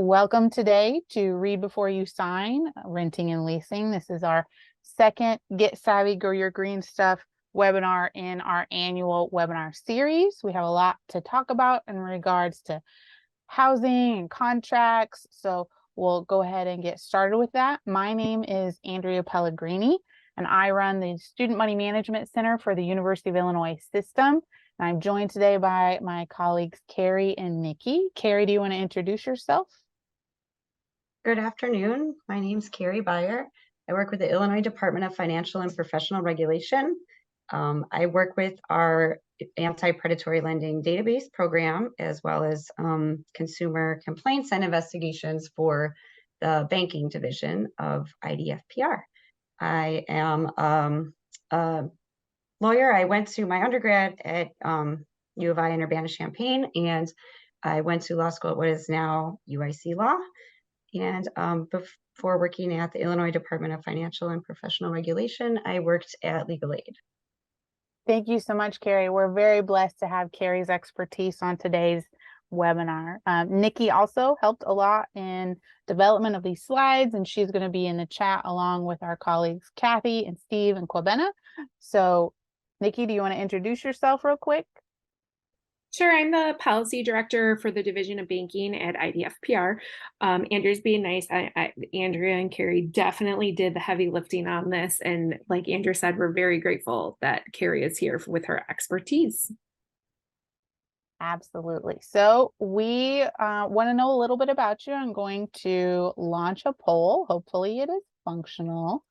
Welcome today to Read Before You Sign, Renting and Leasing. This is our second Get Savvy, Grow Your Green Stuff webinar in our annual webinar series. We have a lot to talk about in regards to housing and contracts, so we'll go ahead and get started with that. My name is Andrea Pellegrini, and I run the Student Money Management Center for the University of Illinois System. And I'm joined today by my colleagues, Carrie and Nikki. Carrie, do you want to introduce yourself? Good afternoon. My name's Carrie Beyer. I work with the Illinois Department of Financial and Professional Regulation. I work with our anti-predatory lending database program, as well as consumer complaints and investigations for the banking division of IDFPR. I am a lawyer. I went to my undergrad at U of I in Urbana-Champaign, and I went to law school at what is now UIC Law. And before working at the Illinois Department of Financial and Professional Regulation, I worked at Legal Aid. Thank you so much, Carrie. We're very blessed to have Carrie's expertise on today's webinar. Nikki also helped a lot in development of these slides, and she's going to be in the chat along with our colleagues, Kathy and Steve and Quabena. So Nikki, do you want to introduce yourself real quick? Sure, I'm the policy director for the Division of Banking at IDFPR. Andrew's being nice. Andrea and Carrie definitely did the heavy lifting on this. And like Andrew said, we're very grateful that Carrie is here with her expertise. Absolutely. So we want to know a little bit about you. I'm going to launch a poll. Hopefully it is functional.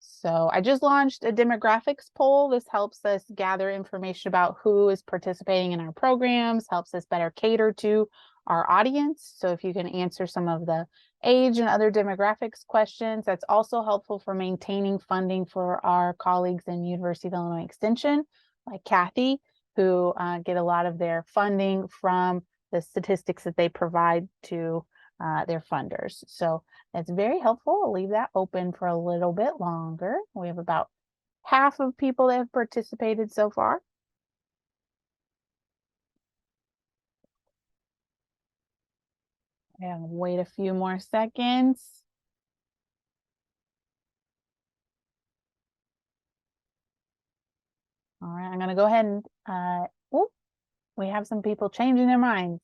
So I just launched a demographics poll. This helps us gather information about who is participating in our programs, helps us better cater to our audience. So if you can answer some of the age and other demographics questions, that's also helpful for maintaining funding for our colleagues in University of Illinois Extension, like Kathy, who get a lot of their funding from the statistics that they provide to their funders. So that's very helpful. I'll leave that open for a little bit longer. We have about half of people that have participated so far. And wait a few more seconds. All right, I'm going to go ahead and, we have some people changing their minds.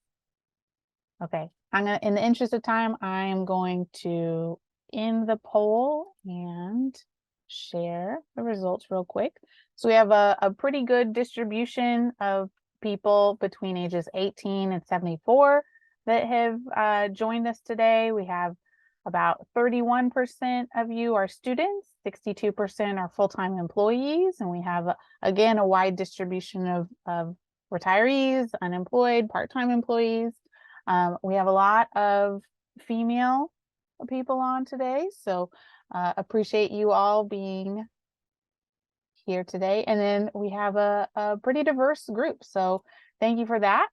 Okay, in the interest of time, I am going to end the poll and share the results real quick. So we have a pretty good distribution of people between ages 18 and 74 that have joined us today. We have about 31% of you are students, 62% are full-time employees, and we have, again, a wide distribution of retirees, unemployed, part-time employees. We have a lot of female people on today, so appreciate you all being here today. And then we have a pretty diverse group, so thank you for that.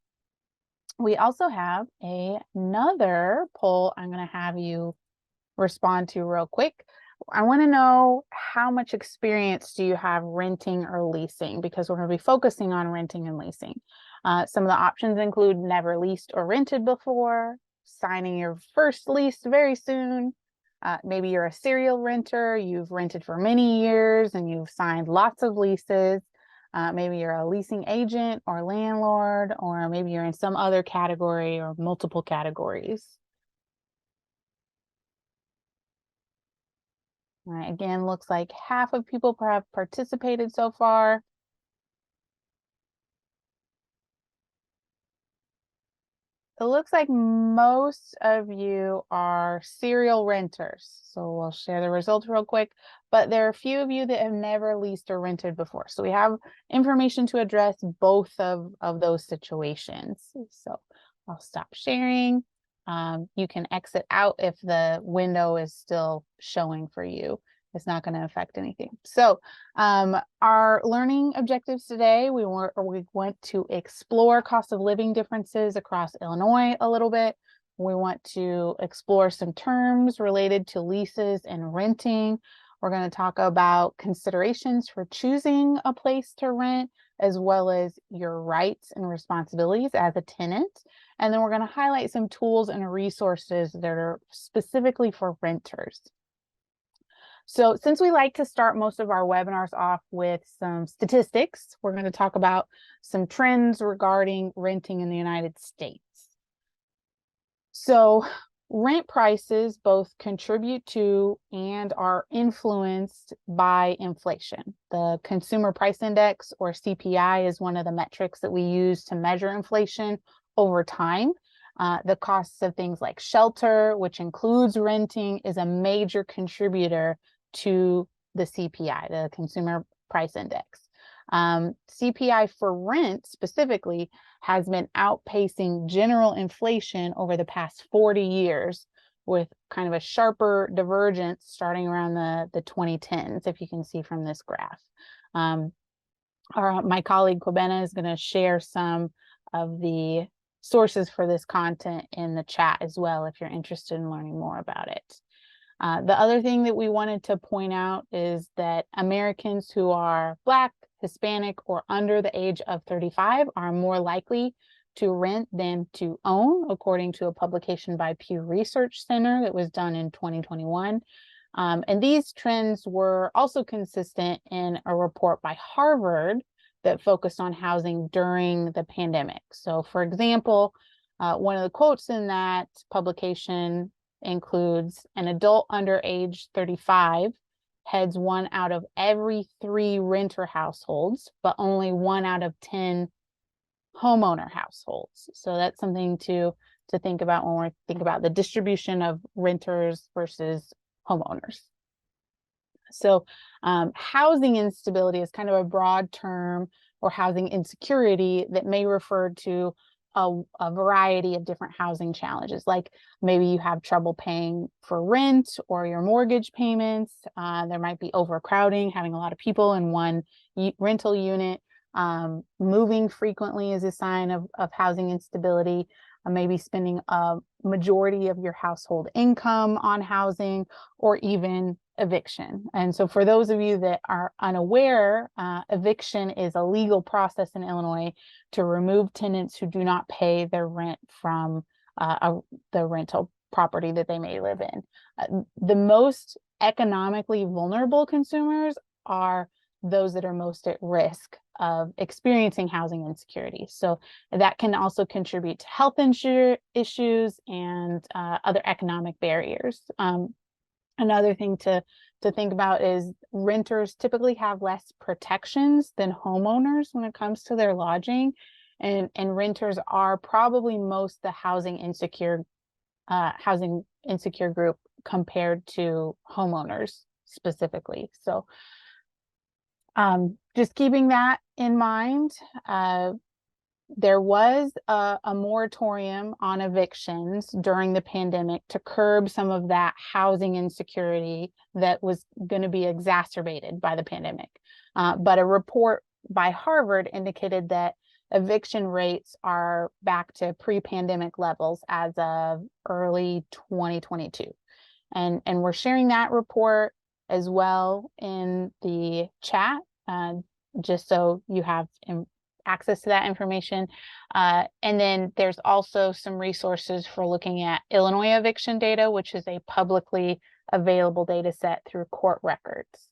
We also have another poll I'm going to have you respond to real quick. I want to know, how much experience do you have renting or leasing? Because we're going to be focusing on renting and leasing. Some of the options include never leased or rented before, signing your first lease very soon. Maybe you're a serial renter, you've rented for many years and you've signed lots of leases. Maybe you're a leasing agent or landlord, or maybe you're in some other category or multiple categories. All right, again, looks like half of people have participated so far. It looks like most of you are serial renters. So we'll share the results real quick, but there are a few of you that have never leased or rented before. So we have information to address both of those situations. So I'll stop sharing. You can exit out if the window is still showing for you. It's not going to affect anything. So our learning objectives today, we want to explore cost of living differences across Illinois a little bit. We want to explore some terms related to leases and renting. We're going to talk about considerations for choosing a place to rent, as well as your rights and responsibilities as a tenant. And then we're going to highlight some tools and resources that are specifically for renters. So since we like to start most of our webinars off with some statistics, we're going to talk about some trends regarding renting in the United States. So rent prices both contribute to and are influenced by inflation. The Consumer Price Index, or CPI, is one of the metrics that we use to measure inflation over time. The costs of things like shelter, which includes renting, is a major contributor to the CPI, the Consumer Price Index. CPI for rent specifically has been outpacing general inflation over the past 40 years, with kind of a sharper divergence starting around the 2010s, if you can see from this graph. My colleague Kwabena is going to share some of the sources for this content in the chat as well, if you're interested in learning more about it. The other thing that we wanted to point out is that Americans who are Black, Hispanic, or under the age of 35 are more likely to rent than to own, according to a publication by Pew Research Center that was done in 2021. And these trends were also consistent in a report by Harvard that focused on housing during the pandemic. So, for example, one of the quotes in that publication includes, an adult under age 35 heads 1 out of every 3 renter households, but only 1 out of 10 homeowner households. So that's something to think about when we're thinking about the distribution of renters versus homeowners. So housing instability is kind of a broad term, or housing insecurity, that may refer to a variety of different housing challenges, like maybe you have trouble paying for rent or your mortgage payments. There might be overcrowding, having a lot of people in one rental unit. Moving frequently is a sign of housing instability. Maybe spending a majority of your household income on housing, or even eviction. And so for those of you that are unaware, eviction is a legal process in Illinois to remove tenants who do not pay their rent from the rental property that they may live in. The most economically vulnerable consumers are those that are most at risk of experiencing housing insecurity. So that can also contribute to health issues and other economic barriers. Another thing to think about is renters typically have less protections than homeowners when it comes to their lodging, and renters are probably most the housing insecure group compared to homeowners specifically. So just keeping that in mind, there was a moratorium on evictions during the pandemic to curb some of that housing insecurity that was going to be exacerbated by the pandemic. But a report by Harvard indicated that eviction rates are back to pre-pandemic levels as of early 2022. And we're sharing that report as well in the chat, just so you have access to that information. And then there's also some resources for looking at Illinois eviction data, which is a publicly available data set through court records.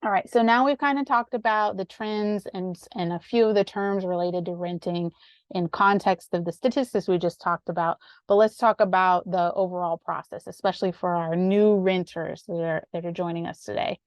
All right, so now we've kind of talked about the trends and a few of the terms related to renting in context of the statistics we just talked about, but let's talk about the overall process, especially for our new renters that are joining us today.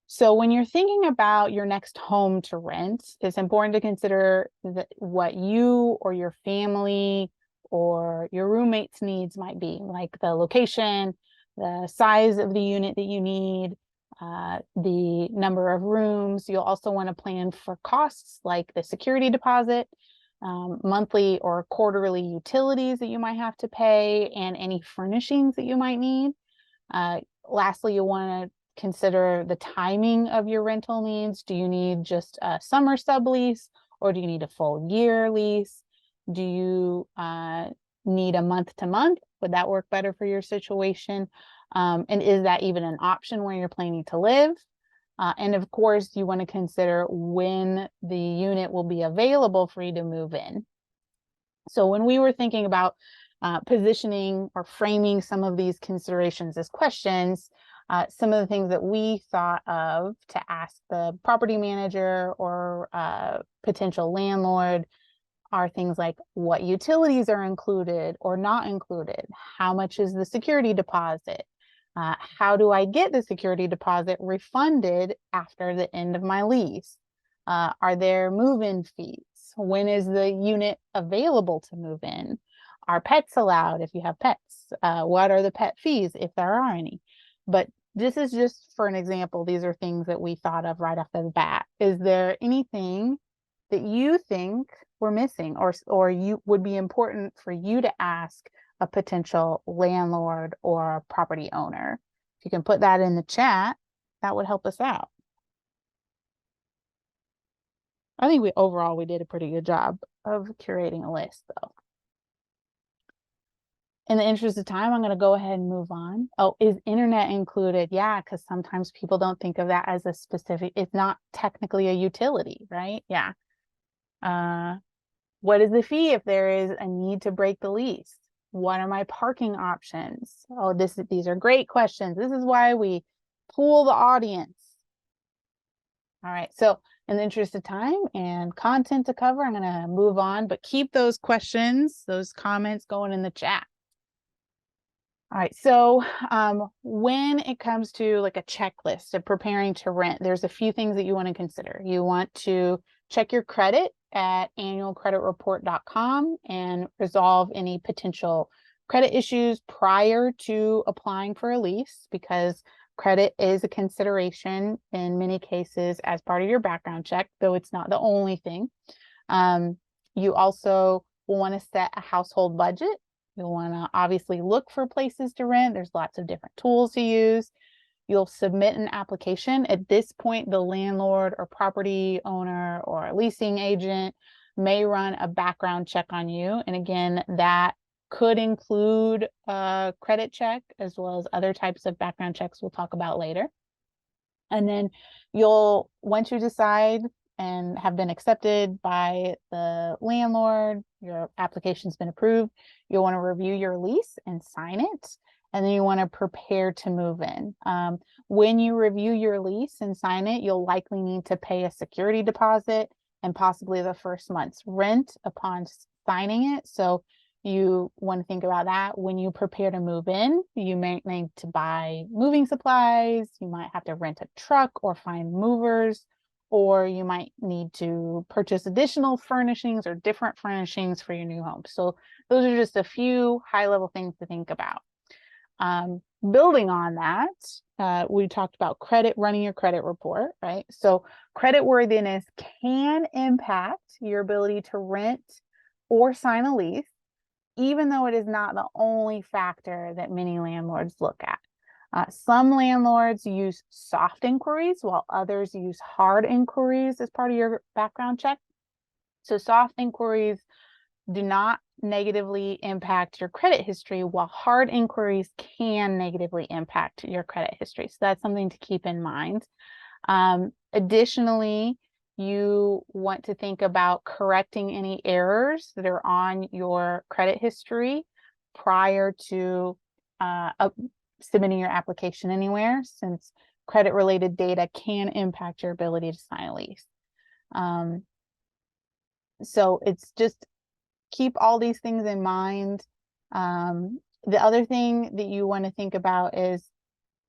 So when you're thinking about your next home to rent, it's important to consider what you or your family or your roommate's needs might be, like the location, the size of the unit that you need, the number of rooms. You'll also want to plan for costs like the security deposit, monthly or quarterly utilities that you might have to pay, and any furnishings that you might need. Lastly, you'll want to consider the timing of your rental needs. Do you need just a summer sublease, or do you need a full year lease? Do you need a month to month? Would that work better for your situation? And is that even an option where you're planning to live? And of course, you want to consider when the unit will be available for you to move in. So when we were thinking about positioning or framing some of these considerations as questions, some of the things that we thought of to ask the property manager or potential landlord are things like what utilities are included or not included, how much is the security deposit, how do I get the security deposit refunded after the end of my lease, are there move-in fees, when is the unit available to move in, are pets allowed if you have pets, what are the pet fees if there are any. But this is just for an example. These are things that we thought of right off the bat. Is there anything that you think we're missing or you would be important for you to ask a potential landlord or property owner? If you can put that in the chat, that would help us out. I think overall we did a pretty good job of curating a list though. In the interest of time, I'm going to go ahead and move on. Oh, is internet included? Yeah, because sometimes people don't think of that as a specific, it's not technically a utility, right? Yeah. What is the fee if there is a need to break the lease? What are my parking options? Oh, these are great questions. This is why we pool the audience. All right, so in the interest of time and content to cover, I'm going to move on, but keep those questions, those comments going in the chat. All right, so when it comes to like a checklist of preparing to rent, there's a few things that you want to consider. You want to check your credit at annualcreditreport.com and resolve any potential credit issues prior to applying for a lease, because credit is a consideration in many cases as part of your background check, though it's not the only thing. You also will want to set a household budget. You'll want to obviously look for places to rent. There's lots of different tools to use. You'll submit an application. At this point, the landlord or property owner or a leasing agent may run a background check on you. And again, that could include a credit check as well as other types of background checks we'll talk about later. And then once you decide and have been accepted by the landlord, your application's been approved, you'll want to review your lease and sign it. And then you want to prepare to move in. When you review your lease and sign it, you'll likely need to pay a security deposit and possibly the first month's rent upon signing it. So you want to think about that. When you prepare to move in, you may need to buy moving supplies. You might have to rent a truck or find movers, or you might need to purchase additional furnishings or different furnishings for your new home. So those are just a few high-level things to think about. Building on that, we talked about running your credit report, right? So creditworthiness can impact your ability to rent or sign a lease, even though it is not the only factor that many landlords look at. Some landlords use soft inquiries while others use hard inquiries as part of your background check. So soft inquiries do not negatively impact your credit history, while hard inquiries can negatively impact your credit history. So that's something to keep in mind. Additionally, you want to think about correcting any errors that are on your credit history prior to submitting your application anywhere, since credit-related data can impact your ability to sign a lease. So it's just keep all these things in mind. The other thing that you want to think about is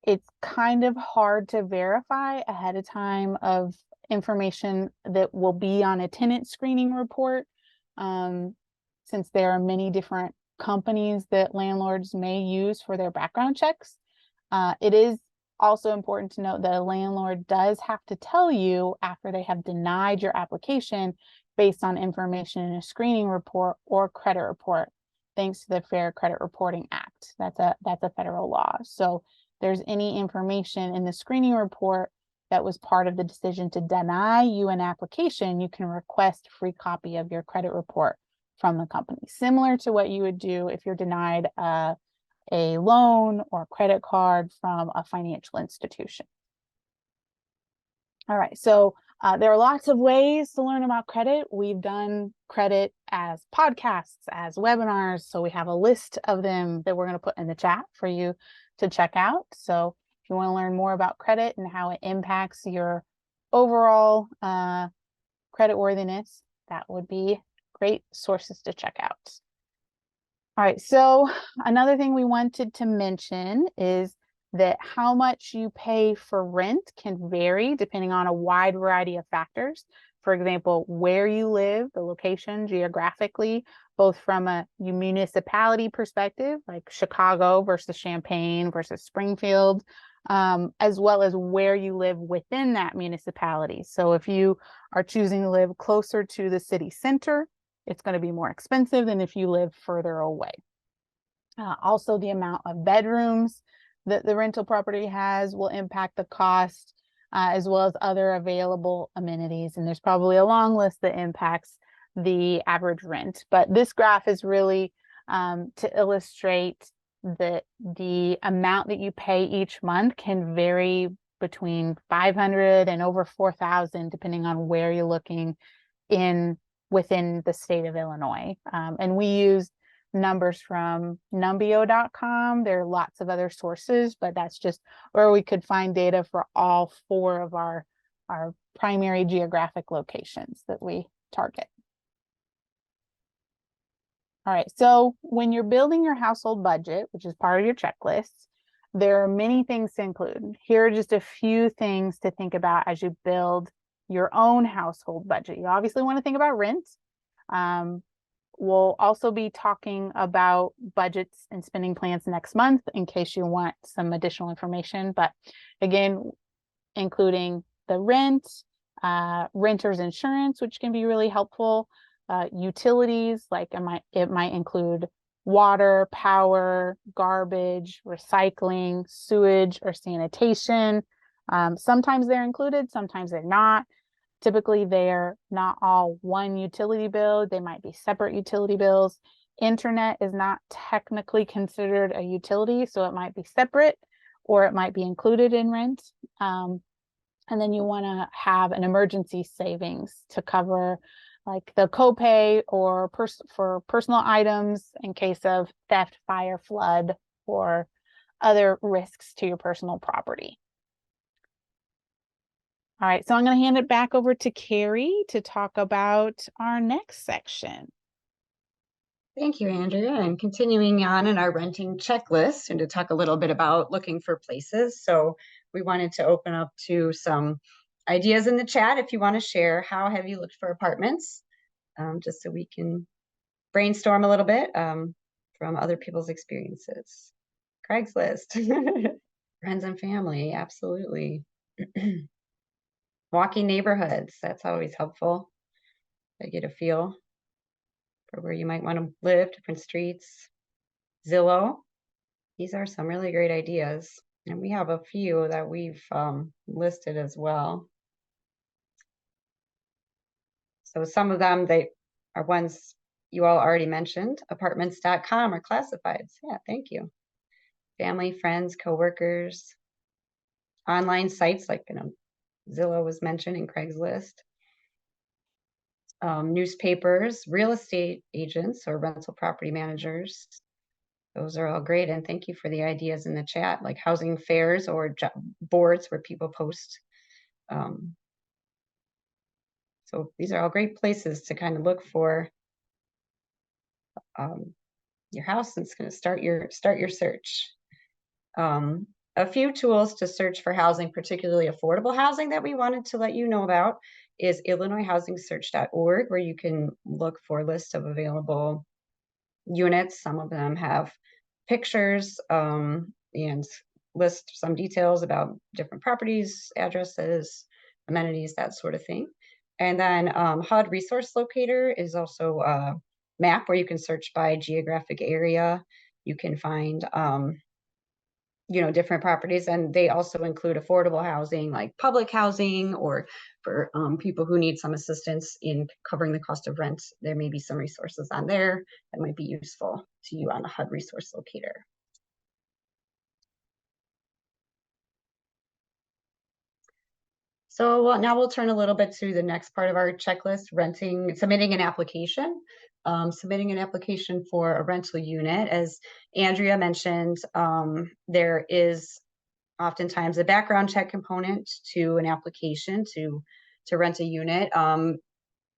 it's kind of hard to verify ahead of time of information that will be on a tenant screening report, since there are many different companies that landlords may use for their background checks. It is also important to note that a landlord does have to tell you after they have denied your application based on information in a screening report or credit report, thanks to the Fair Credit Reporting Act. That's a federal law. So there's any information in the screening report that was part of the decision to deny you an application, you can request a free copy of your credit report from the company, similar to what you would do if you're denied a a loan or credit card from a financial institution. All right, so there are lots of ways to learn about credit. We've done credit as podcasts, as webinars, so we have a list of them that we're going to put in the chat for you to check out. So if you want to learn more about credit and how it impacts your overall credit worthiness, that would be great sources to check out. All right, so another thing we wanted to mention is that how much you pay for rent can vary depending on a wide variety of factors. For example, where you live, the location geographically, both from a municipality perspective, like Chicago versus Champaign versus Springfield, as well as where you live within that municipality. So if you are choosing to live closer to the city center, it's going to be more expensive than if you live further away. Also, the amount of bedrooms that the rental property has will impact the cost, as well as other available amenities. And there's probably a long list that impacts the average rent. But this graph is really to illustrate that the amount that you pay each month can vary between 500 and over 4,000, depending on where you're looking within the state of Illinois. And we use numbers from numbeo.com. There are lots of other sources, but that's just where we could find data for all 4 of our primary geographic locations that we target. All right, so when you're building your household budget, which is part of your checklist, there are many things to include. Here are just a few things to think about as you build your own household budget. You obviously want to think about rent. We'll also be talking about budgets and spending plans next month in case you want some additional information. But again, including the rent, renter's insurance, which can be really helpful, utilities, like it might include water, power, garbage, recycling, sewage, or sanitation. Sometimes they're included, sometimes they're not. Typically, they're not all one utility bill. They might be separate utility bills. Internet is not technically considered a utility, so it might be separate or it might be included in rent. And then you want to have an emergency savings to cover like the copay or for personal items in case of theft, fire, flood, or other risks to your personal property. All right, so I'm going to hand it back over to Carrie to talk about our next section. Thank you, Andrea. And continuing on in our renting checklist and to talk a little bit about looking for places. So we wanted to open up to some ideas in the chat if you want to share how have you looked for apartments, just so we can brainstorm a little bit from other people's experiences. Craigslist, friends and family, absolutely. Walking neighborhoods, that's always helpful to get a feel for where you might want to live, different streets. Zillow, these are some really great ideas. And we have a few that we've listed as well. So some of them, they are ones you all already mentioned. Apartments.com or classifieds. Yeah, thank you. Family, friends, coworkers, online sites like Zillow was mentioned in Craigslist. Newspapers, real estate agents or rental property managers. Those are all great. And thank you for the ideas in the chat, like housing fairs or boards where people post. So these are all great places to kind of look for your house. It's going to start your search. A few tools to search for housing, particularly affordable housing, that we wanted to let you know about is IllinoisHousingSearch.org, where you can look for a list of available units. Some of them have pictures and list some details about different properties, addresses, amenities, that sort of thing. And then HUD Resource Locator is also a map where you can search by geographic area. You can find different properties, and they also include affordable housing like public housing, or for people who need some assistance in covering the cost of rent. There may be some resources on there that might be useful to you on the HUD Resource Locator. So now we'll turn a little bit to the next part of our checklist, submitting an application. Submitting an application for a rental unit. As Andrea mentioned, there is oftentimes a background check component to an application to rent a unit.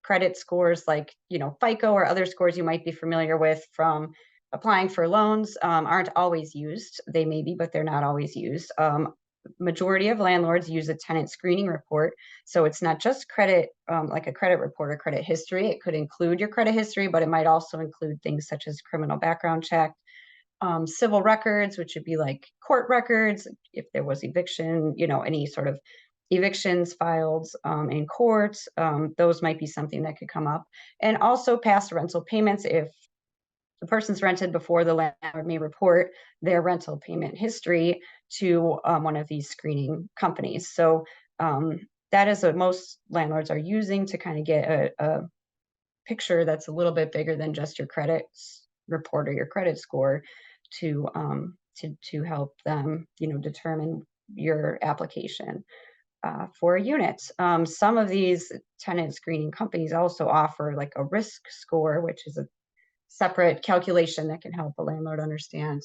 Credit scores like, FICO or other scores you might be familiar with from applying for loans aren't always used. They may be, but they're not always used. Majority of landlords use a tenant screening report. So it's not just credit, like a credit report or credit history. It could include your credit history, but it might also include things such as criminal background check, civil records, which would be like court records, if there was eviction, any sort of evictions filed in court. Those might be something that could come up. And also past rental payments. If the person's rented before, the landlord may report their rental payment history to one of these screening companies. So that is what most landlords are using to kind of get a picture that's a little bit bigger than just your credit report or your credit score to help them, determine your application for a unit. Some of these tenant screening companies also offer like a risk score, which is a separate calculation that can help a landlord understand,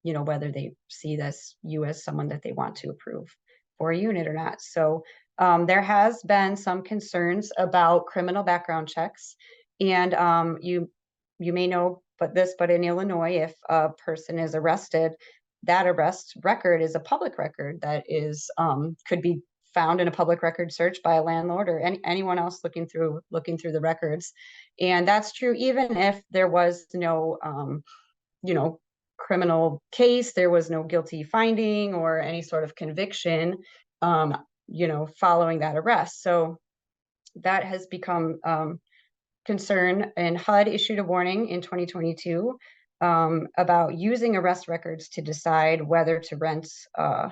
whether they see you as someone that they want to approve for a unit or not. So there has been some concerns about criminal background checks, and you may know, but in Illinois, if a person is arrested, that arrest record is a public record that is could be found in a public record search by a landlord or anyone else looking through the records. And that's true even if there was no criminal case, there was no guilty finding or any sort of conviction following that arrest. So that has become concern, and HUD issued a warning in 2022 about using arrest records to decide whether to rent a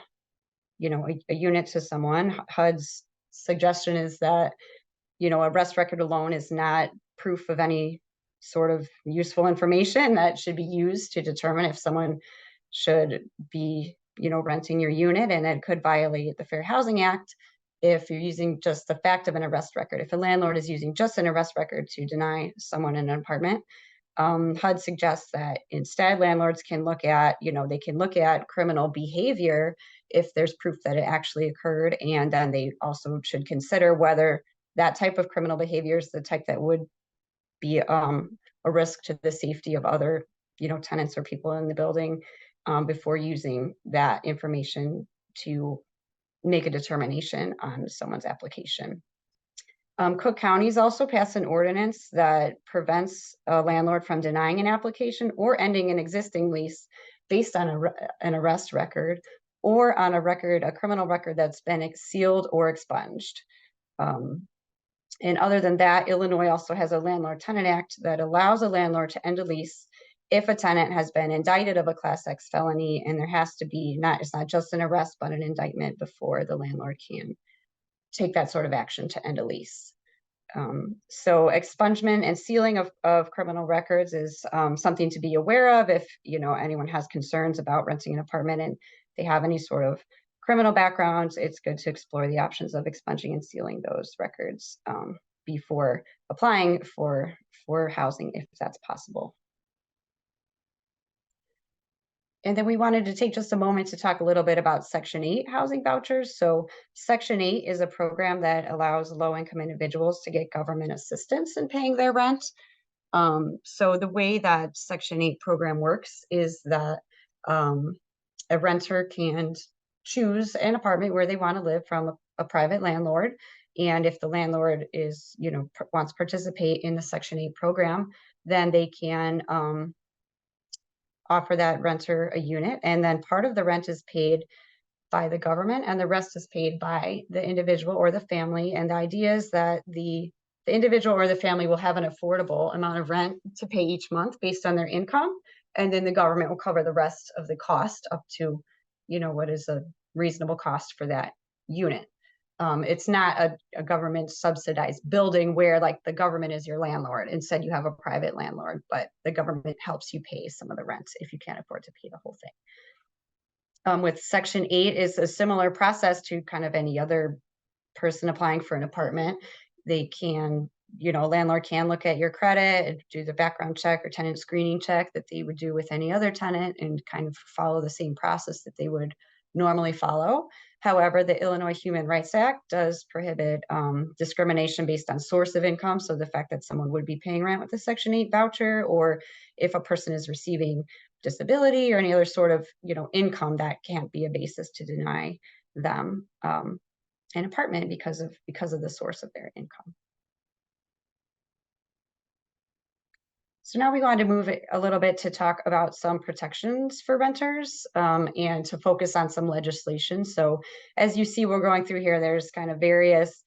unit to someone. HUD's suggestion is that arrest record alone is not proof of any sort of useful information that should be used to determine if someone should be renting your unit, and it could violate the Fair Housing Act if you're using just the fact of an arrest record. If a landlord is using just an arrest record to deny someone an apartment, HUD suggests that instead landlords can look at, criminal behavior if there's proof that it actually occurred, and then they also should consider whether that type of criminal behavior is the type that would be a risk to the safety of other, tenants or people in the building before using that information to make a determination on someone's application. Cook County's also passed an ordinance that prevents a landlord from denying an application or ending an existing lease based on an arrest record or on a criminal record that's been sealed or expunged. And other than that, Illinois also has a Landlord-Tenant Act that allows a landlord to end a lease if a tenant has been indicted of a Class X felony, and there has to be it's not just an arrest, but an indictment before the landlord can take that sort of action to end a lease. So expungement and sealing of criminal records is something to be aware of if anyone has concerns about renting an apartment and they have any sort of criminal backgrounds. It's good to explore the options of expunging and sealing those records before applying for housing, if that's possible. And then we wanted to take just a moment to talk a little bit about Section 8 housing vouchers. So Section 8 is a program that allows low-income individuals to get government assistance in paying their rent. So the way that Section 8 program works is that a renter can choose an apartment where they want to live from a private landlord. And if the landlord is, wants to participate in the Section 8 program, then they can offer that renter a unit, and then part of the rent is paid by the government and the rest is paid by the individual or the family. And the idea is that the individual or the family will have an affordable amount of rent to pay each month based on their income, and then the government will cover the rest of the cost up to what is a reasonable cost for that unit. It's not a government subsidized building where like the government is your landlord. Instead, you have a private landlord, but the government helps you pay some of the rent if you can't afford to pay the whole thing. With Section 8 is a similar process to kind of any other person applying for an apartment. They can, landlord can look at your credit and do the background check or tenant screening check that they would do with any other tenant and kind of follow the same process that they would normally follow. However, the Illinois Human Rights Act does prohibit discrimination based on source of income. So the fact that someone would be paying rent with a Section 8 voucher, or if a person is receiving disability or any other sort of, income, that can't be a basis to deny them an apartment because of the source of their income. So now we want to move it a little bit to talk about some protections for renters and to focus on some legislation. So as you see, we're going through here, there's kind of various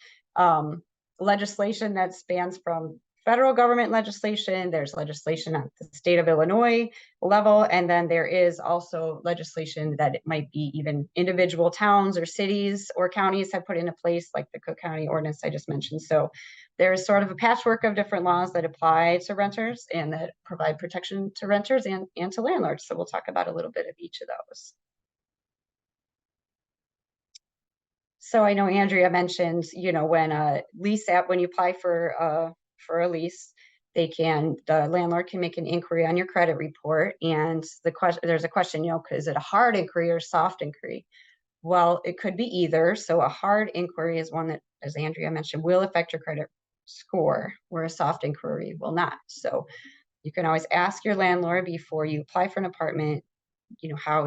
legislation that spans from federal government legislation, there's legislation at the state of Illinois level, and then there is also legislation that it might be even individual towns or cities or counties have put into place, like the Cook County ordinance I just mentioned. So there's sort of a patchwork of different laws that apply to renters and that provide protection to renters and to landlords. So we'll talk about a little bit of each of those. So I know Andrea mentioned, when a lease when you apply for a lease, the landlord can make an inquiry on your credit report. And there's a question, is it a hard inquiry or soft inquiry? Well, it could be either. So a hard inquiry is one that, as Andrea mentioned, will affect your credit score, where a soft inquiry will not. So you can always ask your landlord before you apply for an apartment, how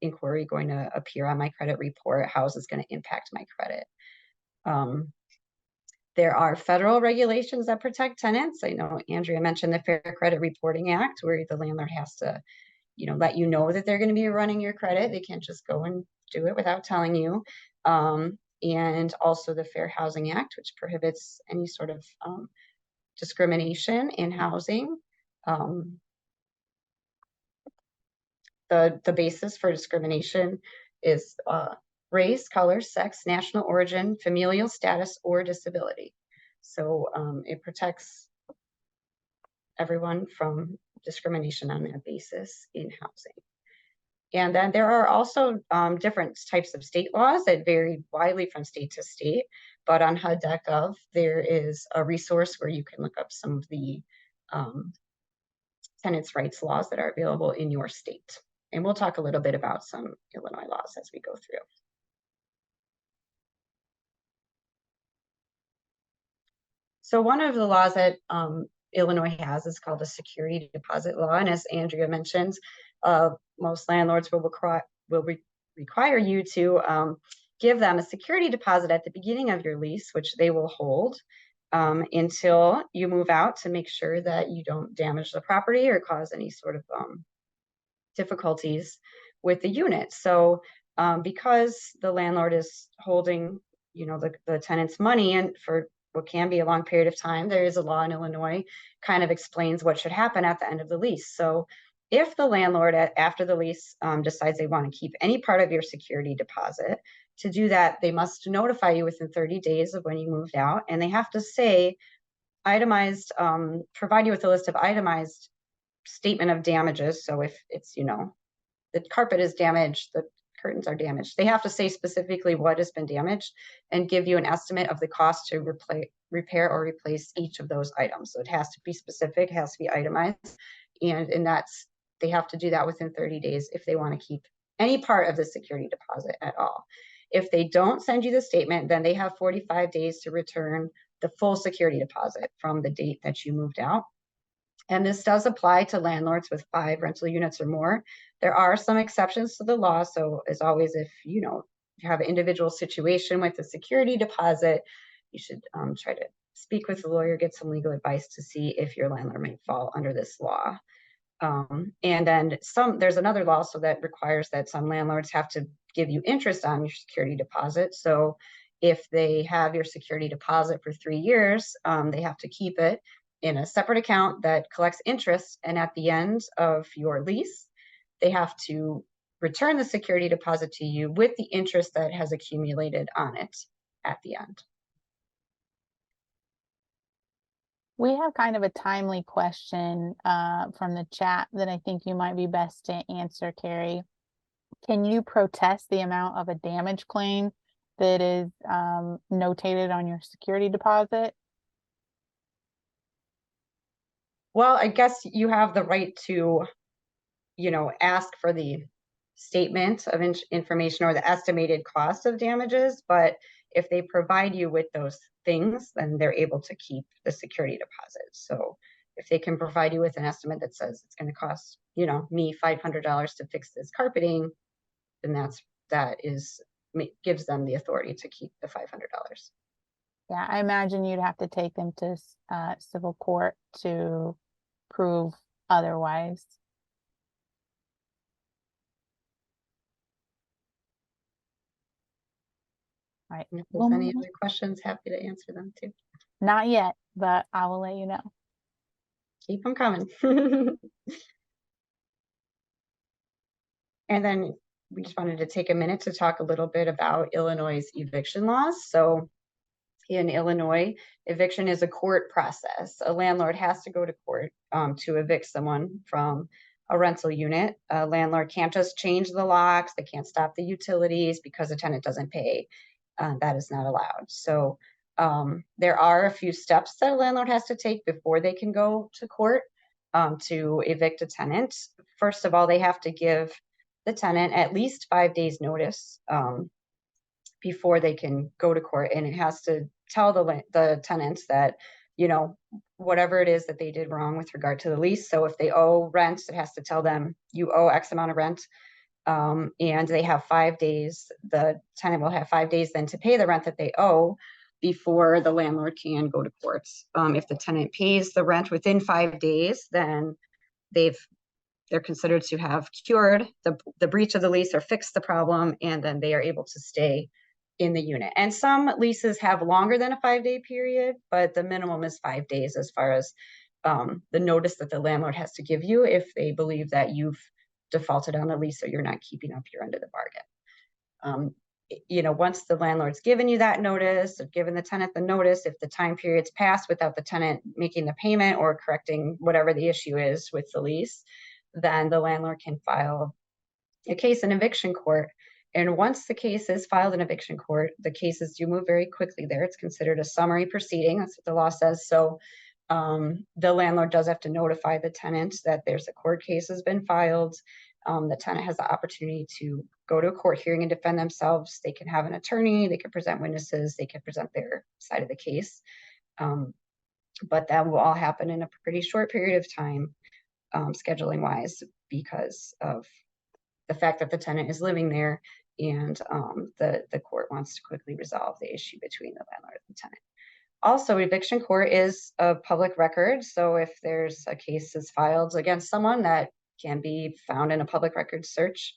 inquiry going to appear on my credit report? How is this going to impact my credit? There are federal regulations that protect tenants. I know Andrea mentioned the Fair Credit Reporting Act, where the landlord has to, let you know that they're going to be running your credit. They can't just go and do it without telling you. And also the Fair Housing Act, which prohibits any sort of discrimination in housing. The basis for discrimination is race, color, sex, national origin, familial status, or disability. So it protects everyone from discrimination on that basis in housing. And then there are also different types of state laws that vary widely from state to state. But on HUD.gov, there is a resource where you can look up some of the tenants' rights laws that are available in your state. And we'll talk a little bit about some Illinois laws as we go through. So one of the laws that Illinois has is called the security deposit law. And as Andrea mentioned, most landlords will require you to give them a security deposit at the beginning of your lease, which they will hold until you move out, to make sure that you don't damage the property or cause any sort of difficulties with the unit. So because the landlord is holding, the tenant's money and for what can be a long period of time, there is a law in Illinois kind of explains what should happen at the end of the lease. So if the landlord after the lease decides they want to keep any part of your security deposit, to do that, they must notify you within 30 days of when you moved out, and they have to say itemized, provide you with a list of itemized statement of damages. So if it's, the carpet is damaged, the curtains are damaged, they have to say specifically what has been damaged and give you an estimate of the cost to repair or replace each of those items. So it has to be specific, it has to be itemized, and they have to do that within 30 days if they want to keep any part of the security deposit at all. If they don't send you the statement, then they have 45 days to return the full security deposit from the date that you moved out. And this does apply to landlords with 5 rental units or more. There are some exceptions to the law. So as always, if you have an individual situation with a security deposit, you should try to speak with a lawyer, get some legal advice to see if your landlord might fall under this law. And then there's another law so that requires that some landlords have to give you interest on your security deposit. So if they have your security deposit for 3 years, they have to keep it in a separate account that collects interest. And at the end of your lease, they have to return the security deposit to you with the interest that has accumulated on it at the end. We have kind of a timely question from the chat that I think you might be best to answer, Carrie. Can you protest the amount of a damage claim that is notated on your security deposit? Well, I guess you have the right to, ask for the statement of information or the estimated cost of damages, but if they provide you with those things, then they're able to keep the security deposit. So if they can provide you with an estimate that says it's going to cost, me $500 to fix this carpeting, then gives them the authority to keep the $500. Yeah, I imagine you'd have to take them to civil court to prove otherwise. Right. And if there's any other questions, happy to answer them too. Not yet, but I will let you know. Keep them coming. And then we just wanted to take a minute to talk a little bit about Illinois' eviction laws. So in Illinois, eviction is a court process. A landlord has to go to court to evict someone from a rental unit. A landlord can't just change the locks. They can't stop the utilities because a tenant doesn't pay. That is not allowed. So there are a few steps that a landlord has to take before they can go to court to evict a tenant. First of all, they have to give the tenant at least 5 days notice before they can go to court, and it has to tell the tenants that, whatever it is that they did wrong with regard to the lease. So if they owe rent, it has to tell them you owe X amount of rent, and they have 5 days. The tenant will have 5 days then to pay the rent that they owe before the landlord can go to court. If the tenant pays the rent within 5 days, then they're considered to have cured the breach of the lease or fixed the problem, and then they are able to stay in the unit. And some leases have longer than a 5-day period, but the minimum is 5 days as far as the notice that the landlord has to give you if they believe that you've defaulted on the lease or you're not keeping up your end of the bargain. Once the landlord's given you that notice, or given the tenant the notice, if the time period's passed without the tenant making the payment or correcting whatever the issue is with the lease, then the landlord can file a case in eviction court. And once the case is filed in eviction court, the cases do move very quickly there. It's considered a summary proceeding. That's what the law says. So the landlord does have to notify the tenant that there's a court case has been filed. The tenant has the opportunity to go to a court hearing and defend themselves. They can have an attorney, they can present witnesses, they can present their side of the case. But that will all happen in a pretty short period of time, scheduling wise, because of the fact that the tenant is living there, and the court wants to quickly resolve the issue between the landlord and the tenant. Also, eviction court is a public record. So if there's a case is filed against someone, that can be found in a public record search.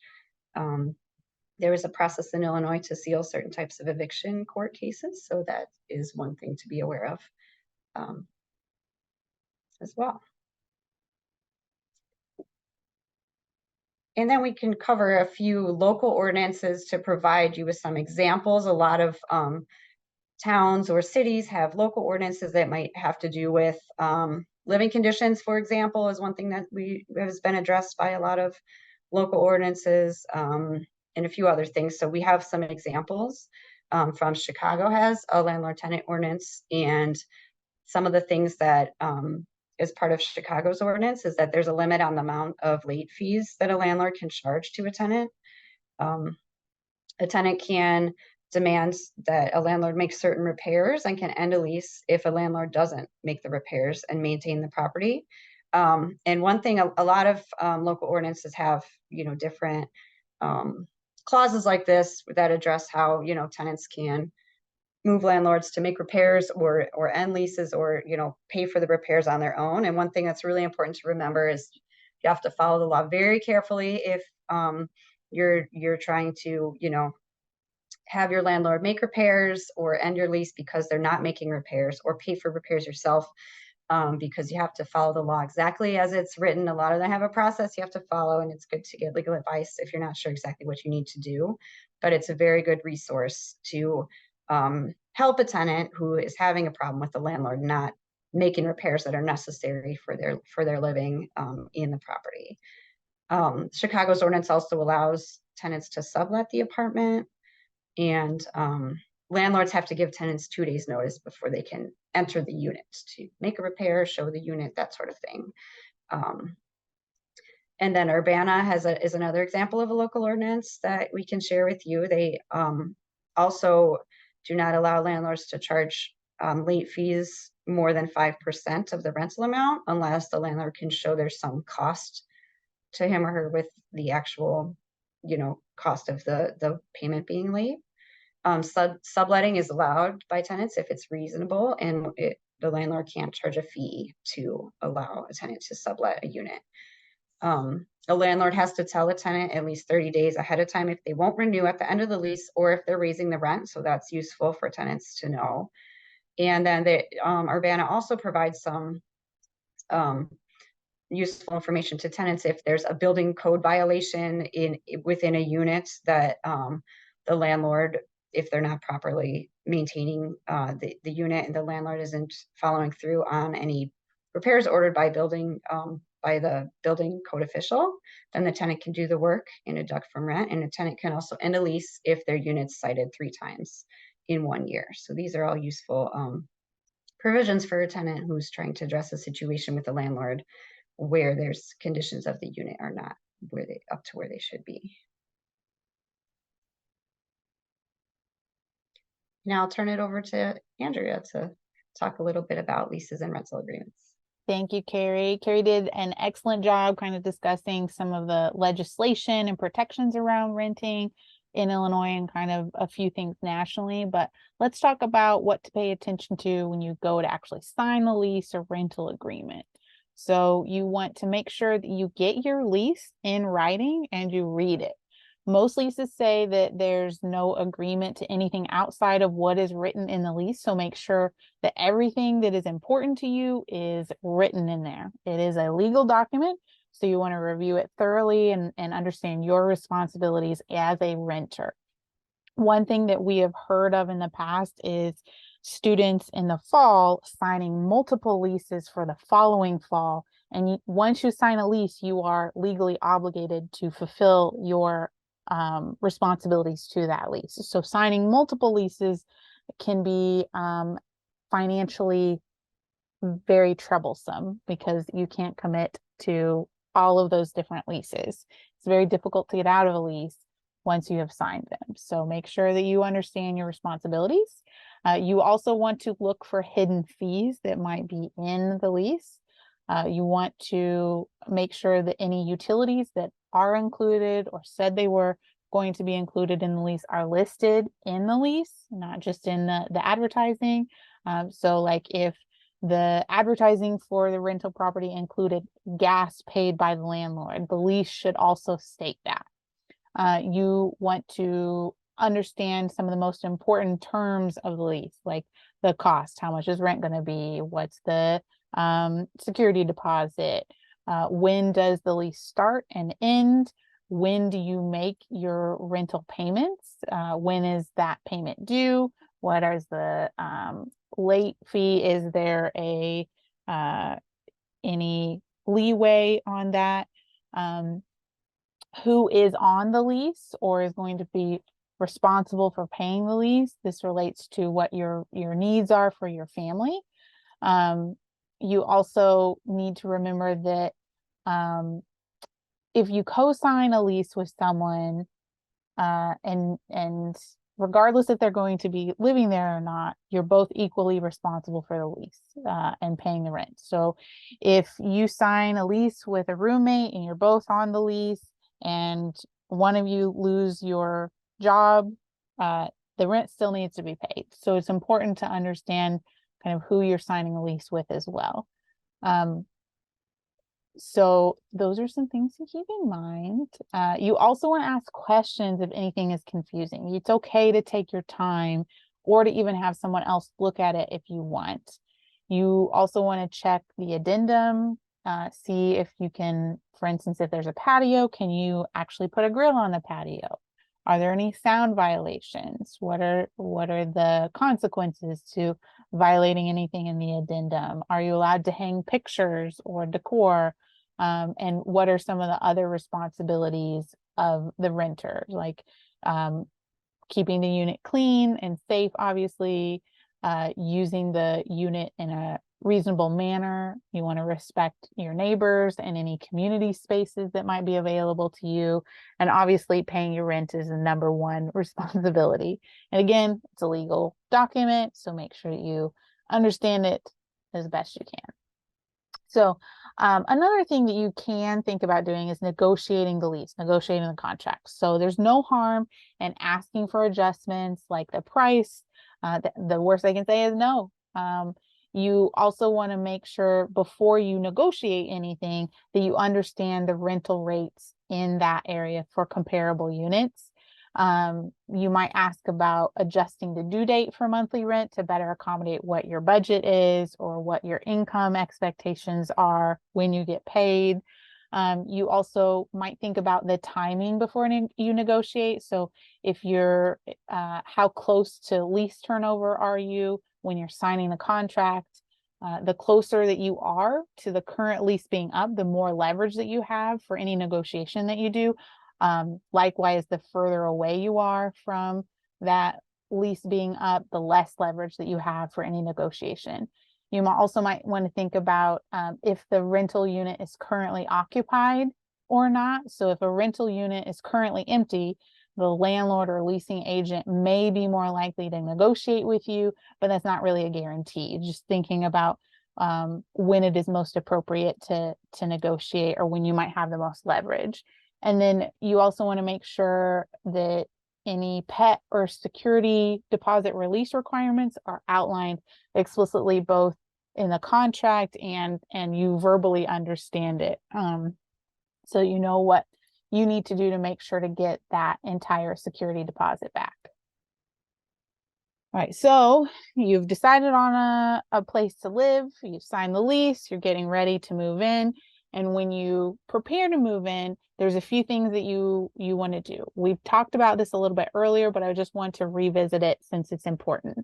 There is a process in Illinois to seal certain types of eviction court cases. So that is one thing to be aware of as well. And then we can cover a few local ordinances to provide you with some examples. A lot of towns or cities have local ordinances that might have to do with living conditions, for example, is one thing that has been addressed by a lot of local ordinances, and a few other things. So we have some examples from Chicago has a landlord-tenant ordinance, and some of the things that is part of Chicago's ordinance is that there's a limit on the amount of late fees that a landlord can charge to a tenant. A tenant can demand that a landlord make certain repairs and can end a lease if a landlord doesn't make the repairs and maintain the property. And one thing, a lot of local ordinances have, different clauses like this that address how, tenants can move landlords to make repairs or end leases or, pay for the repairs on their own. And one thing that's really important to remember is you have to follow the law very carefully if you're trying to, have your landlord make repairs or end your lease because they're not making repairs, or pay for repairs yourself, because you have to follow the law exactly as it's written. A lot of them have a process you have to follow, and it's good to get legal advice if you're not sure exactly what you need to do. But it's a very good resource to help a tenant who is having a problem with the landlord not making repairs that are necessary for their living in the property. Chicago's ordinance also allows tenants to sublet the apartment. And landlords have to give tenants 2 days notice before they can enter the unit to make a repair, show the unit, that sort of thing. And then Urbana is another example of a local ordinance that we can share with you. They also do not allow landlords to charge late fees more than 5% of the rental amount unless the landlord can show there's some cost to him or her with the actual, cost of the payment being late. Subletting is allowed by tenants if it's reasonable, and the landlord can't charge a fee to allow a tenant to sublet a unit. A landlord has to tell a tenant at least 30 days ahead of time if they won't renew at the end of the lease or if they're raising the rent. So that's useful for tenants to know. And then Urbana also provides some useful information to tenants if there's a building code violation within a unit that the landlord, if they're not properly maintaining the unit and the landlord isn't following through on any repairs ordered by the building code official, then the tenant can do the work and deduct from rent. And the tenant can also end a lease if their unit's cited 3 times in 1 year. So these are all useful provisions for a tenant who's trying to address a situation with the landlord where there's conditions of the unit are not up to where they should be. Now I'll turn it over to Andrea to talk a little bit about leases and rental agreements. Thank you, Carrie. Carrie did an excellent job kind of discussing some of the legislation and protections around renting in Illinois and kind of a few things nationally. But let's talk about what to pay attention to when you go to actually sign the lease or rental agreement. So you want to make sure that you get your lease in writing and you read it. Most leases say that there's no agreement to anything outside of what is written in the lease. So make sure that everything that is important to you is written in there. It is a legal document, so you want to review it thoroughly and understand your responsibilities as a renter. One thing that we have heard of in the past is students in the fall signing multiple leases for the following fall. And once you sign a lease, you are legally obligated to fulfill your responsibilities to that lease. So signing multiple leases can be financially very troublesome because you can't commit to all of those different leases. It's very difficult to get out of a lease once you have signed them. So make sure that you understand your responsibilities. You also want to look for hidden fees that might be in the lease. You want to make sure that any utilities that are included or said they were going to be included in the lease are listed in the lease, not just in the advertising. So like if the advertising for the rental property included gas paid by the landlord, the lease should also state that. You want to understand some of the most important terms of the lease, like the cost, how much is rent going to be, what's the security deposit, when does the lease start and end, when do you make your rental payments, when is that payment due, what is the late fee, is there any leeway on that, who is on the lease or is going to be responsible for paying the lease. This relates to what your needs are for your family. You also need to remember that if you co-sign a lease with someone, and regardless if they're going to be living there or not, you're both equally responsible for the lease and paying the rent. So if you sign a lease with a roommate and you're both on the lease and one of you lose your job, the rent still needs to be paid. So it's important to understand kind of who you're signing a lease with as well. So those are some things to keep in mind. You also want to ask questions if anything is confusing. It's okay to take your time or to even have someone else look at it if you want. You also want to check the addendum, see if you can, for instance, if there's a patio, can you actually put a grill on the patio? Are there any sound violations? What are the consequences to violating anything in the addendum? Are you allowed to hang pictures or decor? And what are some of the other responsibilities of the renter, like keeping the unit clean and safe, obviously, using the unit in a reasonable manner. You want to respect your neighbors and any community spaces that might be available to you. And obviously paying your rent is the number one responsibility. And again, it's a legal document, so make sure that you understand it as best you can. So another thing that you can think about doing is negotiating the lease, negotiating the contract. So there's no harm in asking for adjustments like the price. The worst I can say is no. You also want to make sure before you negotiate anything that you understand the rental rates in that area for comparable units. You might ask about adjusting the due date for monthly rent to better accommodate what your budget is or what your income expectations are when you get paid. You also might think about the timing before you negotiate. So if you're, how close to lease turnover are you when you're signing the contract? The closer that you are to the current lease being up, the more leverage that you have for any negotiation that you do. Likewise, the further away you are from that lease being up, the less leverage that you have for any negotiation. You also might want to think about if the rental unit is currently occupied or not. So if a rental unit is currently empty, the landlord or leasing agent may be more likely to negotiate with you, but that's not really a guarantee. Just thinking about when it is most appropriate to negotiate or when you might have the most leverage. And then you also want to make sure that any pet or security deposit release requirements are outlined explicitly both in the contract and you verbally understand it. So you know what you need to do to make sure to get that entire security deposit back. All right, so you've decided on a place to live, you've signed the lease, you're getting ready to move in. And when you prepare to move in, there's a few things that you want to do. We've talked about this a little bit earlier, but I just want to revisit it since it's important.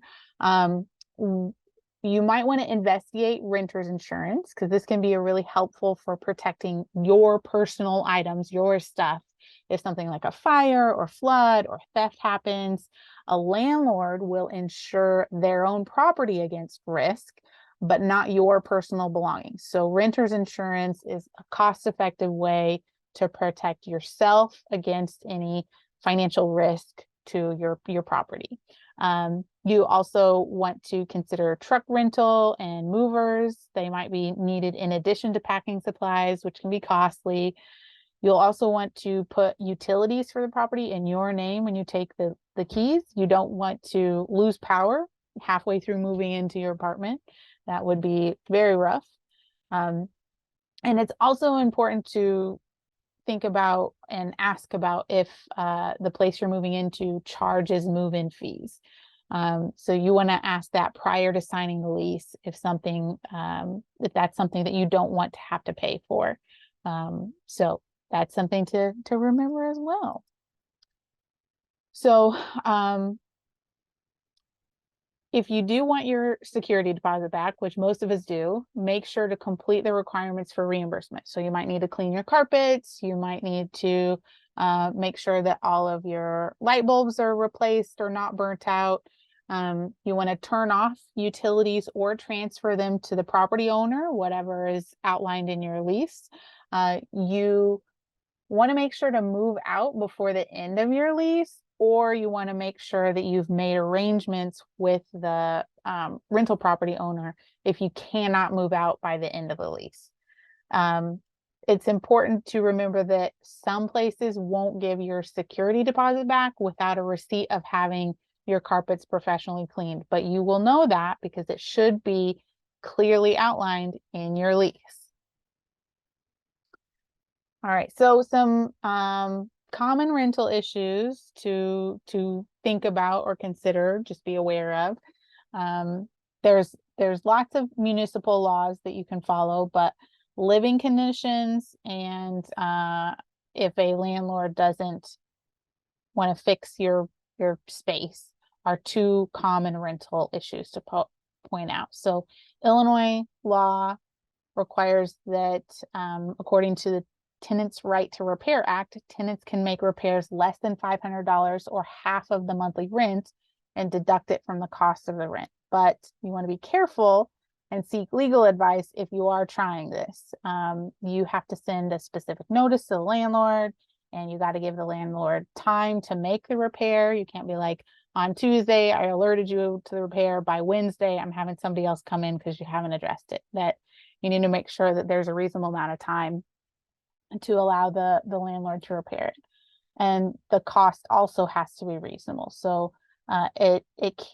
You might want to investigate renter's insurance because this can be really helpful for protecting your personal items, your stuff. If something like a fire or flood or theft happens, a landlord will insure their own property against risk, but not your personal belongings. So renter's insurance is a cost-effective way to protect yourself against any financial risk to your property. You also want to consider truck rental and movers. They might be needed in addition to packing supplies, which can be costly. You'll also want to put utilities for the property in your name when you take the keys. You don't want to lose power halfway through moving into your apartment. That would be very rough. And it's also important to think about and ask about if the place you're moving into charges move-in fees. So you want to ask that prior to signing the lease if that's something that you don't want to have to pay for. So that's something to remember as well. So if you do want your security deposit back, which most of us do, make sure to complete the requirements for reimbursement. So you might need to clean your carpets. You might need to make sure that all of your light bulbs are replaced or not burnt out. You want to turn off utilities or transfer them to the property owner, whatever is outlined in your lease. You want to make sure to move out before the end of your lease, or you want to make sure that you've made arrangements with the rental property owner if you cannot move out by the end of the lease. It's important to remember that some places won't give your security deposit back without a receipt of having your carpets professionally cleaned, but you will know that because it should be clearly outlined in your lease. All right, so some common rental issues to think about or consider, just be aware of. There's lots of municipal laws that you can follow, but living conditions and if a landlord doesn't want to fix your space are two common rental issues to point out. So Illinois law requires that according to Tenants' Right to Repair Act, tenants can make repairs less than $500 or half of the monthly rent and deduct it from the cost of the rent. But you want to be careful and seek legal advice if you are trying this. You have to send a specific notice to the landlord, and you got to give the landlord time to make the repair. You can't be like, on Tuesday, I alerted you to the repair. By Wednesday, I'm having somebody else come in because you haven't addressed it. That you need to make sure that there's a reasonable amount of time to allow the landlord to repair it. And the cost also has to be reasonable. So it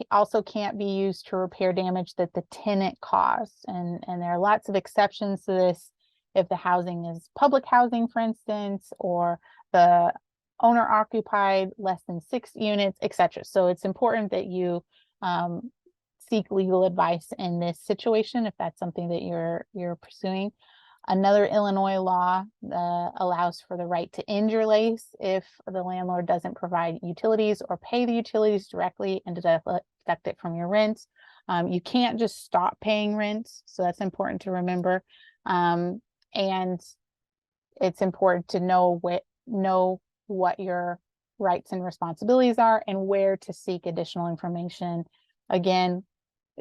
also can't be used to repair damage that the tenant caused. And there are lots of exceptions to this if the housing is public housing, for instance, or the owner occupied less than 6 units, etc. So it's important that you seek legal advice in this situation if that's something that you're pursuing. Another Illinois law allows for the right to end your lease if the landlord doesn't provide utilities or pay the utilities directly and deduct it from your rent. You can't just stop paying rent, so that's important to remember. And it's important to know what your rights and responsibilities are and where to seek additional information. Again,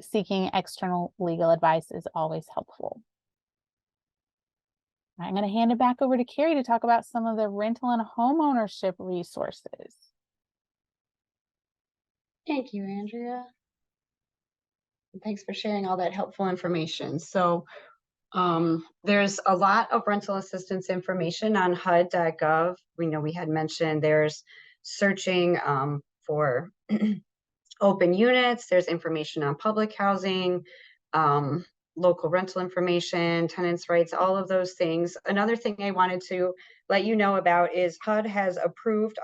seeking external legal advice is always helpful. I'm going to hand it back over to Carrie to talk about some of the rental and homeownership resources. Thank you, Andrea. And thanks for sharing all that helpful information. So there's a lot of rental assistance information on HUD.gov. We know we had mentioned there's searching for open units. There's information on public housing, local rental information, tenants' rights, all of those things. Another thing I wanted to let you know about is HUD has approved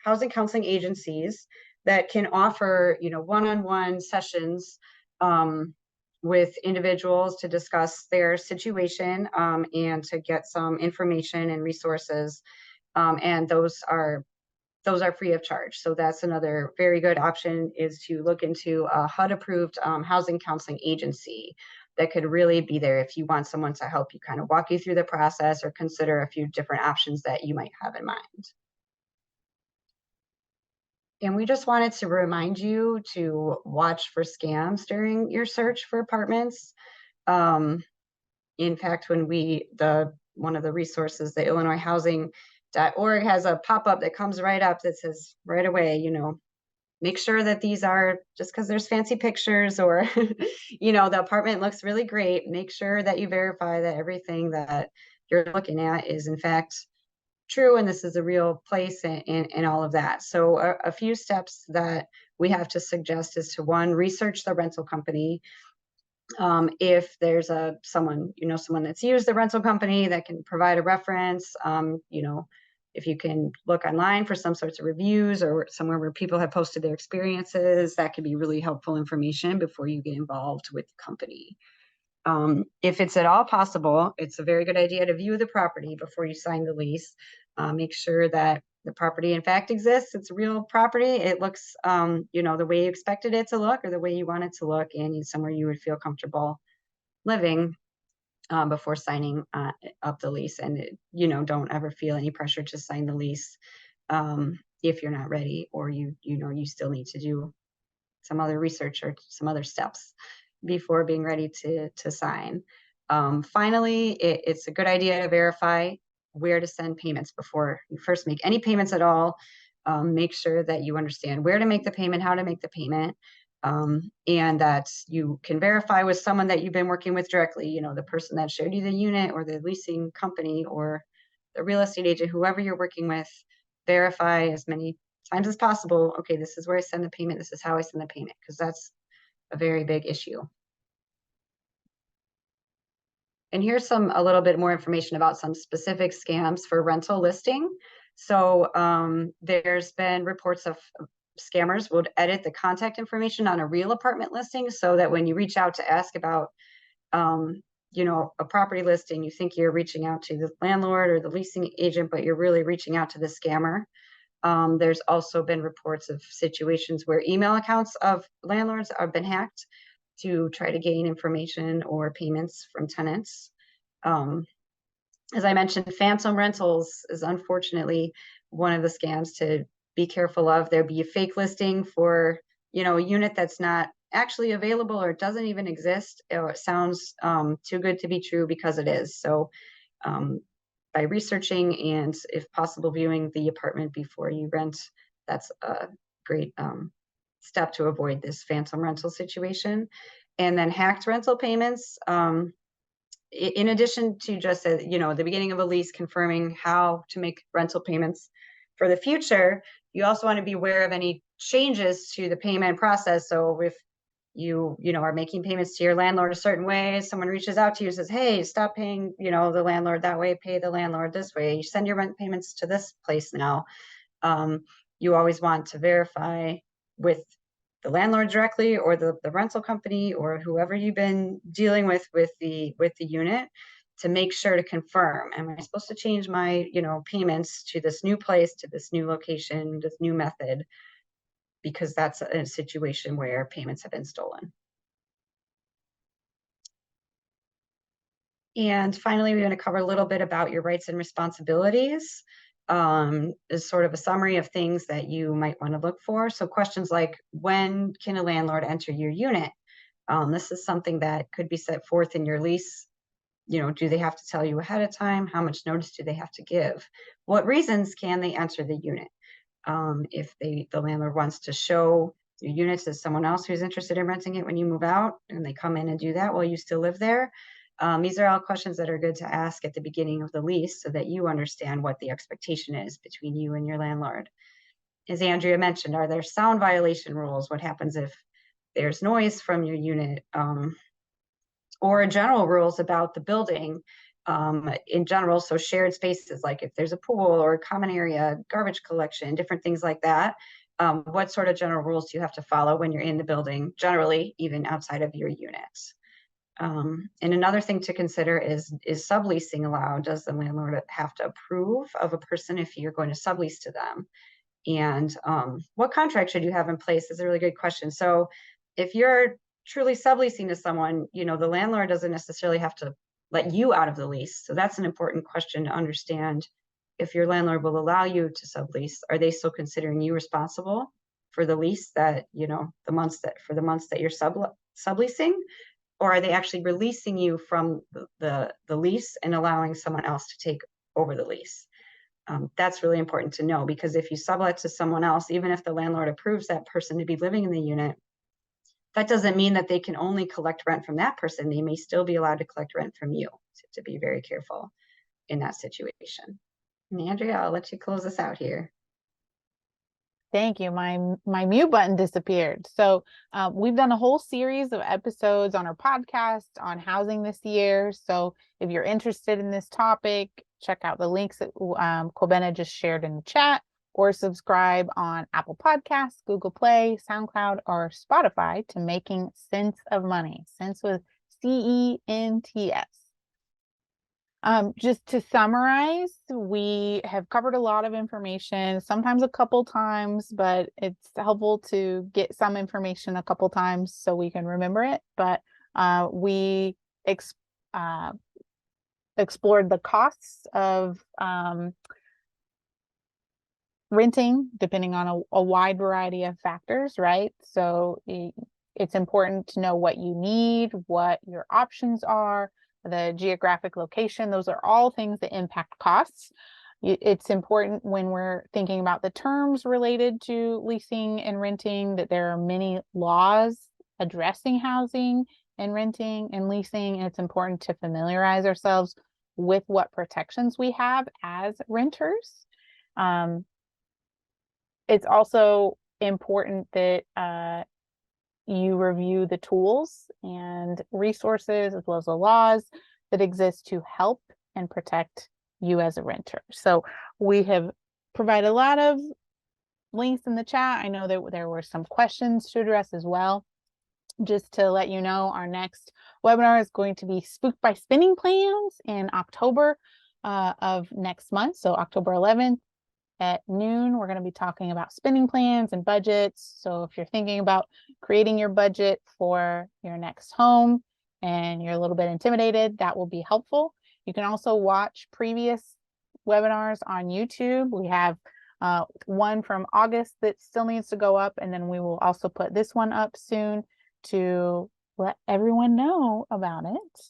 housing counseling agencies that can offer, one-on-one sessions with individuals to discuss their situation and to get some information and resources. And those are free of charge. So that's another very good option, is to look into a HUD-approved housing counseling agency that could really be there if you want someone to help you kind of walk you through the process or consider a few different options that you might have in mind. And we just wanted to remind you to watch for scams during your search for apartments. In fact, when one of the resources, the Illinois Housing.org, has a pop-up that comes right up that says right away, make sure that these are, just because there's fancy pictures or, the apartment looks really great, make sure that you verify that everything that you're looking at is in fact true and this is a real place and all of that. So a few steps that we have to suggest is to, one, research the rental company. If there's someone that's used the rental company that can provide a reference, if you can look online for some sorts of reviews or somewhere where people have posted their experiences, that could be really helpful information before you get involved with the company. If it's at all possible, it's a very good idea to view the property before you sign the lease. Make sure that the property in fact exists. It's a real property. It looks, the way you expected it to look or the way you want it to look, and somewhere you would feel comfortable living before signing up the lease. And, don't ever feel any pressure to sign the lease if you're not ready, or you still need to do some other research or some other steps before being ready to sign. Finally, it's a good idea to verify where to send payments before you first make any payments at all. Make sure that you understand where to make the payment, how to make the payment, and that you can verify with someone that you've been working with directly, the person that showed you the unit or the leasing company or the real estate agent, whoever you're working with. Verify as many times as possible. Okay, this is where I send the payment. This is how I send the payment, because that's a very big issue. And here's a little bit more information about some specific scams for rental listing. So there's been reports of scammers would edit the contact information on a real apartment listing, so that when you reach out to ask about, a property listing, you think you're reaching out to the landlord or the leasing agent, but you're really reaching out to the scammer. There's also been reports of situations where email accounts of landlords have been hacked to try to gain information or payments from tenants. As I mentioned, phantom rentals is unfortunately one of the scams to be careful of. There'd be a fake listing for, a unit that's not actually available or doesn't even exist. Or it sounds too good to be true because it is. So by researching and if possible viewing the apartment before you rent, that's a great step to avoid this phantom rental situation. And then hacked rental payments. In addition to just the beginning of a lease confirming how to make rental payments for the future, you also want to be aware of any changes to the payment process. So if you are making payments to your landlord a certain way, someone reaches out to you and says, hey, stop paying the landlord that way, pay the landlord this way, you send your rent payments to this place now. You always want to verify with the landlord directly or the rental company or whoever you've been dealing with the unit to make sure to confirm, am I supposed to change my payments to this new place, to this new location, this new method, because that's a situation where payments have been stolen. And finally, we're going to cover a little bit about your rights and responsibilities. Is sort of a summary of things that you might want to look for. So questions like, when can a landlord enter your unit? This is something that could be set forth in your lease. Do they have to tell you ahead of time? How much notice do they have to give? What reasons can they enter the unit? If the landlord wants to show your units to someone else who's interested in renting it when you move out and they come in and do that while you still live there. These are all questions that are good to ask at the beginning of the lease so that you understand what the expectation is between you and your landlord. As Andrea mentioned, are there sound violation rules? What happens if there's noise from your unit? Or general rules about the building in general. So shared spaces, like if there's a pool or a common area, garbage collection, different things like that. What sort of general rules do you have to follow when you're in the building, generally, even outside of your units? And another thing to consider is subleasing allowed? Does the landlord have to approve of a person if you're going to sublease to them? And what contract should you have in place is a really good question. So if you're truly subleasing to someone, the landlord doesn't necessarily have to let you out of the lease. So that's an important question to understand. If your landlord will allow you to sublease, are they still considering you responsible for the lease that, the months that you're subleasing? Or are they actually releasing you from the lease and allowing someone else to take over the lease? That's really important to know, because if you sublet to someone else, even if the landlord approves that person to be living in the unit, that doesn't mean that they can only collect rent from that person. They may still be allowed to collect rent from you. So to be very careful in that situation. And Andrea, I'll let you close us out here. Thank you. My mute button disappeared. So we've done a whole series of episodes on our podcast on housing this year. So if you're interested in this topic, check out the links that Kobena just shared in the chat, or subscribe on Apple Podcasts, Google Play, SoundCloud, or Spotify to Making Sense of Money. Sense with CENTS. Just to summarize, we have covered a lot of information, sometimes a couple times, but it's helpful to get some information a couple times so we can remember it. But we explored the costs of renting, depending on a wide variety of factors, right? So it's important to know what you need, what your options are, the geographic location. Those are all things that impact costs. It's important when we're thinking about the terms related to leasing and renting that there are many laws addressing housing and renting and leasing, and it's important to familiarize ourselves with what protections we have as renters. It's also important that you review the tools and resources as well as the laws that exist to help and protect you as a renter. So we have provided a lot of links in the chat. I know that there were some questions to address as well. Just to let you know, our next webinar is going to be Spooked by Spending Plans in October of next month. So October 11th. At noon, we're going to be talking about spending plans and budgets. So if you're thinking about creating your budget for your next home and you're a little bit intimidated, that will be helpful. You can also watch previous webinars on YouTube. We have one from August that still needs to go up, and then we will also put this one up soon to let everyone know about it.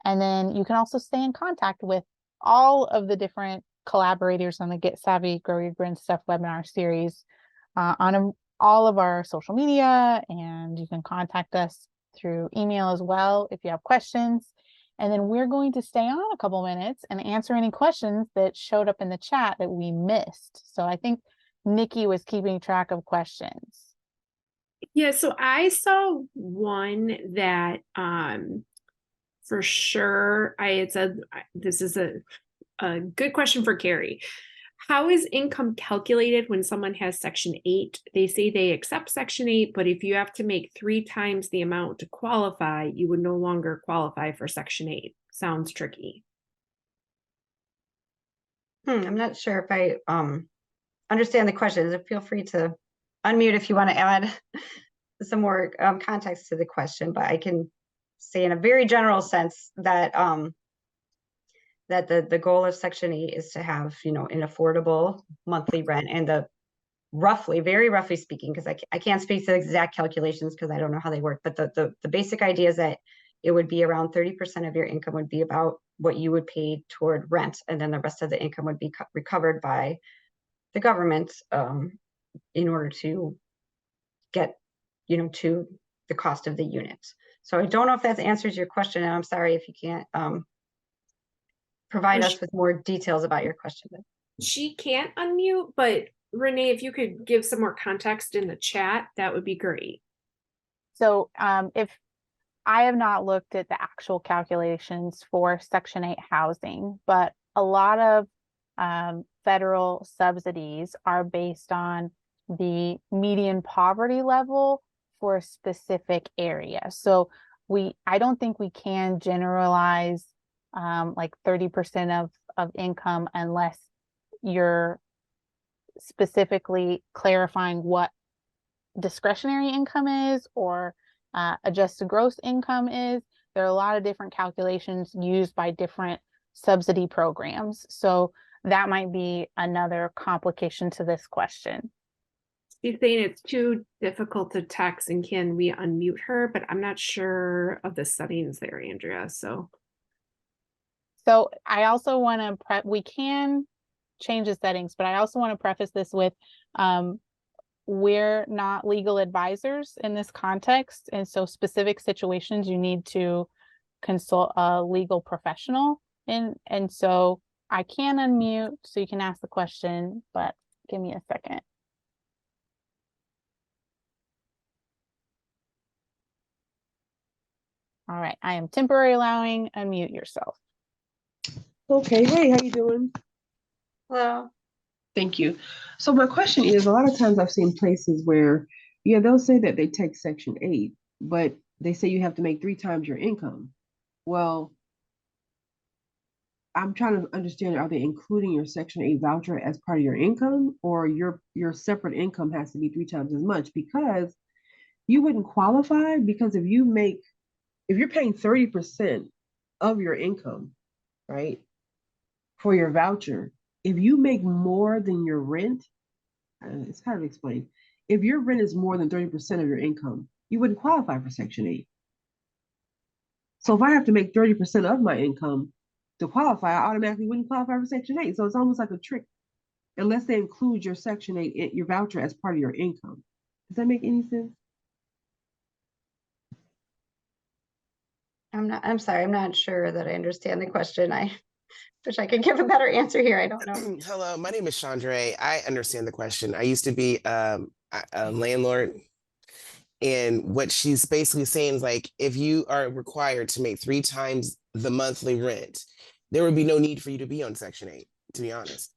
And then you can also stay in contact with all of the different collaborators on the Get Savvy, Grow Your Grin Stuff webinar series on all of our social media, and you can contact us through email as well if you have questions. And then we're going to stay on a couple minutes and answer any questions that showed up in the chat that we missed. So I think Nikki was keeping track of questions. Yeah, so I saw one that for sure I had said this is a good question for Carrie. How is income calculated when someone has Section 8? They say they accept Section 8, but if you have to make 3 times the amount to qualify, you would no longer qualify for Section 8. Sounds tricky. I'm not sure if I understand the question. Feel free to unmute if you want to add some more context to the question, but I can say in a very general sense that that the goal of Section 8 is to have, an affordable monthly rent, and very roughly speaking, because I can't speak to the exact calculations because I don't know how they work, but the basic idea is that it would be around 30% of your income would be about what you would pay toward rent, and then the rest of the income would be recovered by the government in order to get, to the cost of the unit. So I don't know if that answers your question, and I'm sorry if you can't provide us with more details about your question. She can't unmute, but Renee, if you could give some more context in the chat, that would be great. So if I have not looked at the actual calculations for Section 8 housing, but a lot of federal subsidies are based on the median poverty level for a specific area. So I don't think we can generalize like 30% of income unless you're specifically clarifying what discretionary income is or adjusted gross income is. There are a lot of different calculations used by different subsidy programs. So that might be another complication to this question. She's saying it's too difficult to text and can we unmute her, but I'm not sure of the settings there, Andrea. So I also want to we can change the settings, but I also want to preface this with we're not legal advisors in this context. And so specific situations, you need to consult a legal professional. And so I can unmute so you can ask the question, but give me a second. All right, I am temporarily allowing unmute yourself. Okay, hey, how you doing? Hello. Thank you. So my question is, a lot of times I've seen places where, yeah, they'll say that they take Section 8, but they say you have to make 3 times your income. Well, I'm trying to understand, are they including your Section 8 voucher as part of your income, or your separate income has to be 3 times as much? Because you wouldn't qualify, because if you're paying 30% of your income, right, for your voucher, if you make more than your rent, it's hard to explain. If your rent is more than 30% of your income, you wouldn't qualify for Section 8. So if I have to make 30% of my income to qualify, I automatically wouldn't qualify for Section 8. So it's almost like a trick, unless they include your Section 8, your voucher, as part of your income. Does that make any sense? I'm sorry, I'm not sure that I understand the question. I wish I could give a better answer here. I don't know. Hello, my name is Chandra. I understand the question. I used to be a landlord. And what she's basically saying is, like, if you are required to make 3 times the monthly rent, there would be no need for you to be on Section 8, to be honest,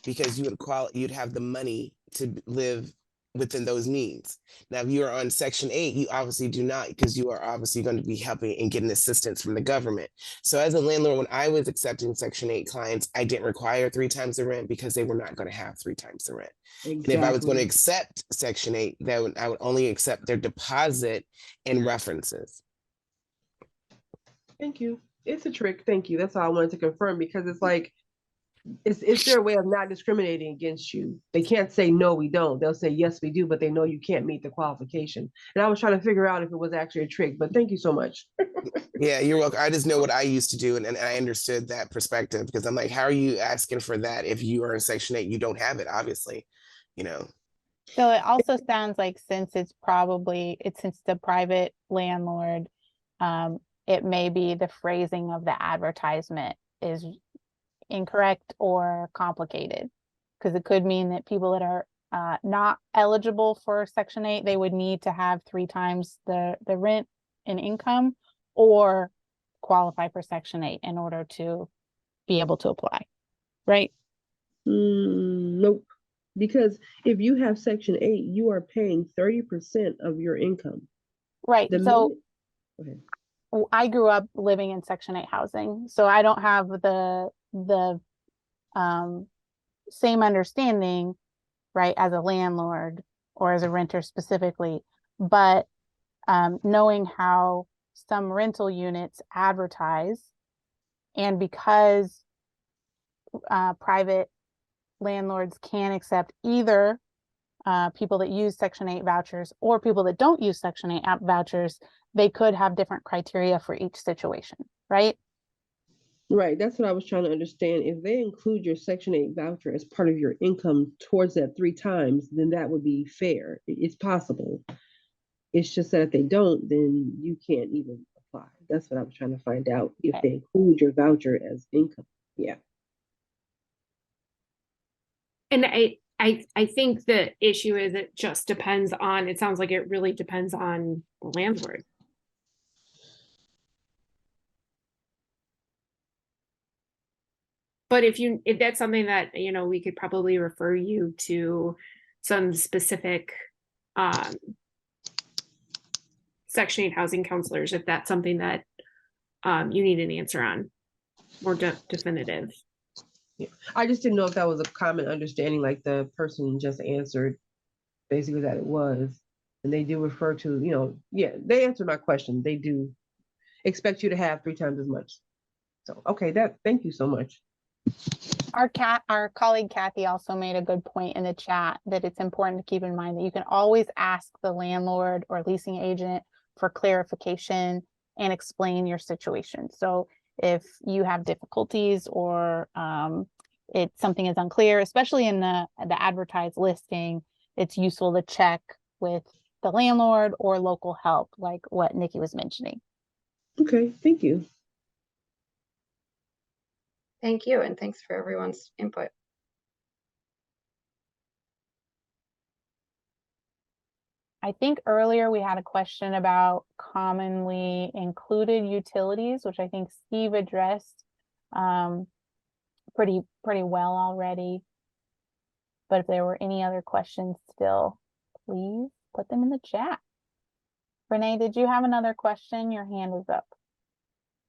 because you'd have the money to live within those needs. Now, if you are on Section 8, you obviously do not, because you are obviously going to be helping and getting assistance from the government. So as a landlord, when I was accepting Section 8 clients, I didn't require 3 times the rent because they were not going to have 3 times the rent. Exactly. And if I was going to accept Section 8, I would only accept their deposit and references. Thank you. It's a trick. Thank you. That's all I wanted to confirm, because it's like, it's their way of not discriminating against you. They can't say, no, we don't. They'll say, yes, we do, but they know you can't meet the qualification. And I was trying to figure out if it was actually a trick, but thank you so much. Yeah, you're welcome. I just know what I used to do, and I understood that perspective, because I'm like, how are you asking for that if you are in Section 8? You don't have it, obviously, you know. So it also sounds like since it's the private landlord, it may be the phrasing of the advertisement is incorrect or complicated. Because it could mean that people that are not eligible for Section 8, they would need to have 3 times the rent and income, or qualify for Section 8 in order to be able to apply, right? Nope. Because if you have Section 8, you are paying 30% of your income. Right. The So minute, go ahead. I grew up living in Section 8 housing, so I don't have the same understanding, right, as a landlord or as a renter specifically, but knowing how some rental units advertise, and because private landlords can accept either people that use Section 8 vouchers or people that don't use Section 8 vouchers, they could have different criteria for each situation, right? Right, that's what I was trying to understand. If they include your Section 8 voucher as part of your income towards that 3 times, then that would be fair. It's possible. It's just that if they don't, then you can't even apply. That's what I was trying to find out, if Okay. they include your voucher as income. Yeah. And I think the issue is it just depends on, it sounds like it really depends on the landlord. But if that's something that, you know, we could probably refer you to some specific Section 8 housing counselors, if that's something that you need an answer on, more definitive. Yeah. I just didn't know if that was a common understanding, like the person just answered basically that it was. And they do refer to, yeah, they answered my question. They do expect you to have 3 times as much. So, okay, thank you so much. Our colleague Kathy also made a good point in the chat that it's important to keep in mind that you can always ask the landlord or leasing agent for clarification and explain your situation. So if you have difficulties or something is unclear, especially in the advertised listing, it's useful to check with the landlord or local help, like what Nikki was mentioning. Okay, thank you. Thank you, and thanks for everyone's input. I think earlier we had a question about commonly included utilities, which I think Steve addressed pretty well already. But if there were any other questions still, please put them in the chat. Renee, did you have another question? Your hand is up.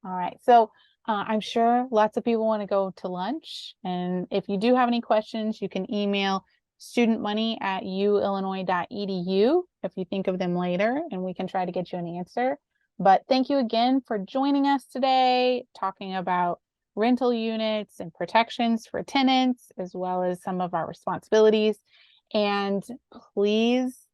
All right, so I'm sure lots of people want to go to lunch. And if you do have any questions, you can email studentmoney@uillinois.edu if you think of them later, and we can try to get you an answer. But thank you again for joining us today, talking about rental units and protections for tenants, as well as some of our responsibilities. And please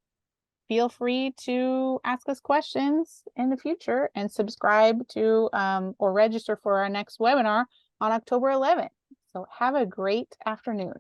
feel free to ask us questions in the future and subscribe to or register for our next webinar on October 11th. So have a great afternoon.